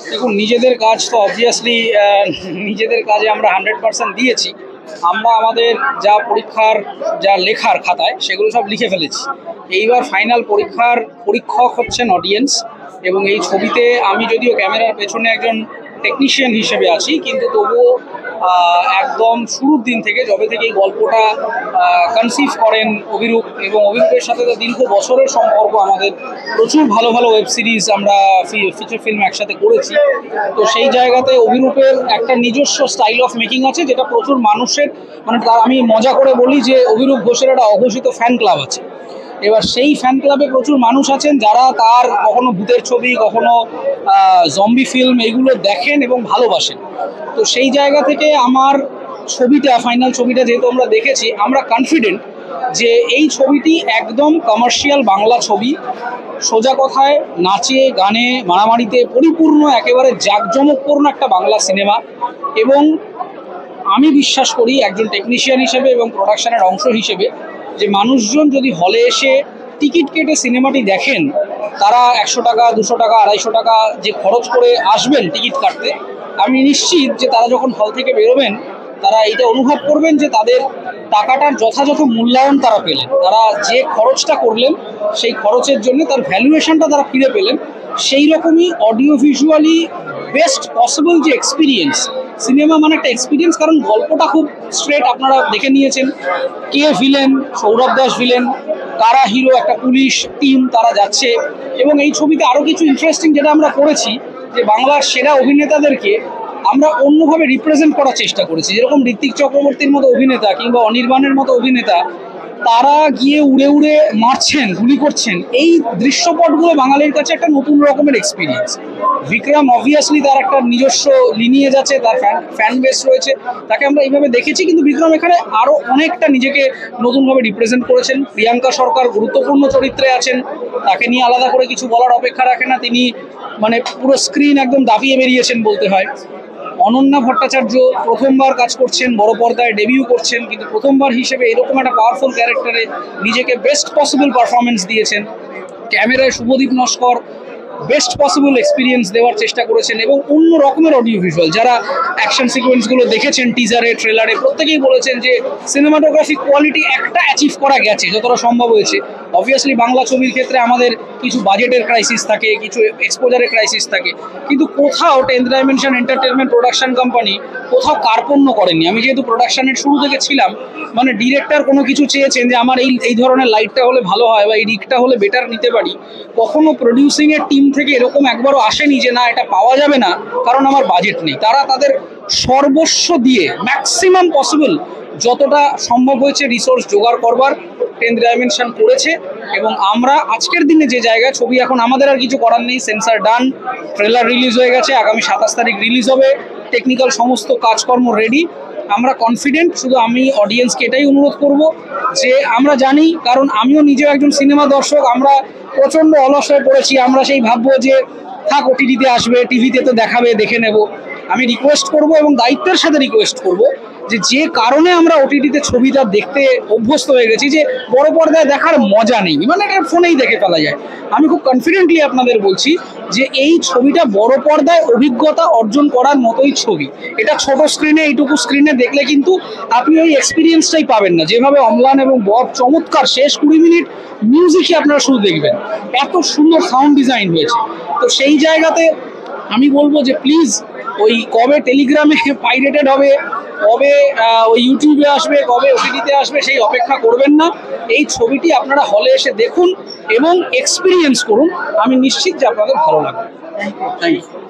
দেখুন, নিজেদের কাজ তো অবভিয়াসলি নিজেদের কাজে আমরা 100% দিয়েছি। আমরা আমাদের যা পরীক্ষার যা লেখার খাতায় সেগুলো সব লিখে ফেলেছি। এইবার ফাইনাল পরীক্ষক হচ্ছেন অডিয়েন্স। এবং এই ছবিতে আমি যদিও ক্যামেরার পেছনে একজন টেকনিশিয়ান হিসেবে আছি, কিন্তু তবুও একদম শুরুর দিন থেকে যবে থেকে এই গল্পটা কনসিভ করেন অভিরূপ, এবং অভিরূপের সাথে তো দীর্ঘ বছরের সম্পর্ক আমাদের। প্রচুর ভালো ভালো ওয়েব সিরিজ আমরা ফিচার ফিল্ম একসাথে করেছি। তো সেই জায়গাতে অভিরূপের একটা নিজস্ব স্টাইল অফ মেকিং আছে, যেটা প্রচুর মানুষের আমি মজা করে বলি যে অভিরূপ ঘোষের একটা অঘোষিত ফ্যান ক্লাব আছে। এবার সেই ফ্যান ক্লাবে প্রচুর মানুষ আছেন যারা তার কখনো ভূতের ছবি, কখনো জম্বি ফিল্ম এইগুলো দেখেন এবং ভালোবাসেন। তো সেই জায়গা থেকে আমার ফাইনাল ছবিটা যেহেতু আমরা দেখেছি, আমরা কনফিডেন্ট যে এই ছবিটি একদম কমার্শিয়াল বাংলা ছবি। সোজা কথায় নাচে গানে মারামারিতে পরিপূর্ণ, একেবারে জাঁকজমকপূর্ণ একটা বাংলা সিনেমা। এবং আমি বিশ্বাস করি একজন টেকনিশিয়ান হিসেবে এবং প্রোডাকশনের অংশ হিসেবে, যে মানুষজন যদি হলে এসে টিকিট কেটে সিনেমাটি দেখেন, তারা 100 টাকা, 200 টাকা, 250 টাকা যে খরচ করে আসবেন টিকিট কাটতে, আমি নিশ্চিত যে তারা যখন হল থেকে বেরোবেন তারা এটা অনুভব করবেন যে তাদের টাকাটার যথাযথ মূল্যায়ন তারা পেলেন। তারা যে খরচটা করলেন সেই খরচের জন্য তার ভ্যালুয়েশনটা তারা ফিরে পেলেন। সেই রকমই অডিও ভিজুয়ালি বেস্ট পসিবল যে এক্সপিরিয়েন্স, সিনেমা মানে একটা এক্সপিরিয়েন্স। কারণ গল্পটা খুব স্ট্রেট, আপনারা দেখে নিয়েছেন কে ভিলেন, সৌরভ দাস ভিলেন, কারা হিরো, একটা পুলিশ টিম তারা যাচ্ছে। এবং এই ছবিতে আরও কিছু ইন্টারেস্টিং যেটা আমরা করেছি, যে বাংলার সেরা অভিনেতাদেরকে আমরা অন্যভাবে রিপ্রেজেন্ট করার চেষ্টা করেছি। যেরকম ঋত্বিক চক্রবর্তীর মতো অভিনেতা কিংবা অনির্বাণের মতো অভিনেতা তারা গিয়ে উড়ে উড়ে মারছেন, গুলি করছেন, এই দৃশ্যপটগুলো বাঙালির কাছে একটা নতুন রকমের এক্সপিরিয়েন্স। বিক্রম অবভিয়াসলি তার একটা নিজস্ব লিনিয়েজ আছে, তার ফ্যান বেস রয়েছে, তাকে আমরা এইভাবে দেখেছি। কিন্তু বিক্রম এখানে আরও অনেকটা নিজেকে নতুনভাবে রিপ্রেজেন্ট করেছেন। প্রিয়াঙ্কা সরকার গুরুত্বপূর্ণ চরিত্রে আছেন, তাকে নিয়ে আলাদা করে কিছু বলার অপেক্ষা রাখে না। তিনি পুরো স্ক্রিন একদম দাবিয়ে বেরিয়েছেন বলতে হয়। অনন্যা ভট্টাচার্য প্রথমবার কাজ করছেন, বড় পর্দায় ডেবিউ করছেন, কিন্তু প্রথমবার হিসেবে এরকম একটা পাওয়ারফুল ক্যারেক্টারে নিজেকে বেস্ট পসিবল পারফরমেন্স দিয়েছেন। ক্যামেরায় Shubhadeep Naskar best possible experience দেওয়ার চেষ্টা করেছেন। এবং অন্য রকমের অডিও ভিজুয়াল, যারা অ্যাকশন সিকোয়েন্সগুলো দেখেছেন টিজারে, ট্রেলারে, প্রত্যেকেই বলেছেন যে সিনেমাটোগ্রাফি কোয়ালিটি একটা অ্যাচিভ করা গেছে যতটা সম্ভব হয়েছে। অবভিয়াসলি বাংলা ছবির ক্ষেত্রে আমাদের কিছু বাজেটের ক্রাইসিস থাকে, কিছু এক্সপোজারের ক্রাইসিস থাকে, কিন্তু কোথাও 10th dimension entertainment production company কোথাও কার্পণ্য করেনি। আমি যেহেতু প্রোডাকশনের শুরু থেকে ছিলাম, ডিরেক্টর কোনো কিছু চেয়েছেন যে আমার এই ধরনের লাইটটা হলে ভালো হয় বা এই রিকটা হলে বেটার নিতে পারি, কখনো প্রডিউসিংয়ের টিম থেকে এরকম একবারও আসেনি যে না এটা পাওয়া যাবে না কারণ আমার বাজেট নেই। তারা তাদের সর্বস্ব দিয়ে ম্যাক্সিমাম পসিবল যতটা সম্ভব হয়েছে রিসোর্স জোগাড় করবার 10th ডাইমেনশন করেছে। এবং আমরা আজকের দিনে যে জায়গায় ছবি, এখন আমাদের আর কিছু করার নেই, সেন্সার ডান, ট্রেলার রিলিজ হয়ে গেছে, আগামী 27 তারিখ রিলিজ হবে, টেকনিক্যাল সমস্ত কাজকর্ম রেডি। আমরা কনফিডেন্ট। শুধু আমি অডিয়েন্সকে এটাই অনুরোধ করব যে আমরা জানি, কারণ আমিও নিজেও একজন সিনেমা দর্শক, আমরা প্রচণ্ড অলস হয়ে পড়েছি। আমরা সেই ভাববো যে থাক ওটিটিতে আসবে, টিভিতে তো দেখাবে, দেখে নেব। আমি রিকোয়েস্ট করব এবং দায়িত্বের সাথে রিকোয়েস্ট করব যে কারণে আমরা ওটিটিতে ছবিটা দেখতে অভ্যস্ত হয়ে গেছি, যে বড় পর্দায় দেখার মজা নেই, এটা ফোনেই দেখে ফেলা যায়। আমি খুব কনফিডেন্টলি আপনাদের বলছি যে এই ছবিটা বড় পর্দায় অভিজ্ঞতা অর্জন করার মতোই ছবি। এটা ছোট স্ক্রিনে, এইটুকু স্ক্রিনে দেখলে কিন্তু আপনি ওই এক্সপিরিয়েন্সটাই পাবেন না। যেভাবে অম্লান এবং বব চমৎকার শেষ 20 মিনিট মিউজিকই আপনারা শুধু দেখবেন, এত সুন্দর সাউন্ড ডিজাইন হয়েছে। তো সেই জায়গাতে আমি বলবো যে প্লিজ, ওই কবে টেলিগ্রামে পাইরেটেড হবে, কবে ওই ইউটিউবে আসবে, কবে ওটিটিতে আসবে, সেই অপেক্ষা করবেন না। এই ছবিটি আপনারা হলে এসে দেখুন এবং এক্সপিরিয়েন্স করুন। আমি নিশ্চিত যে আপনাদের ভালো লাগবে। Thank you.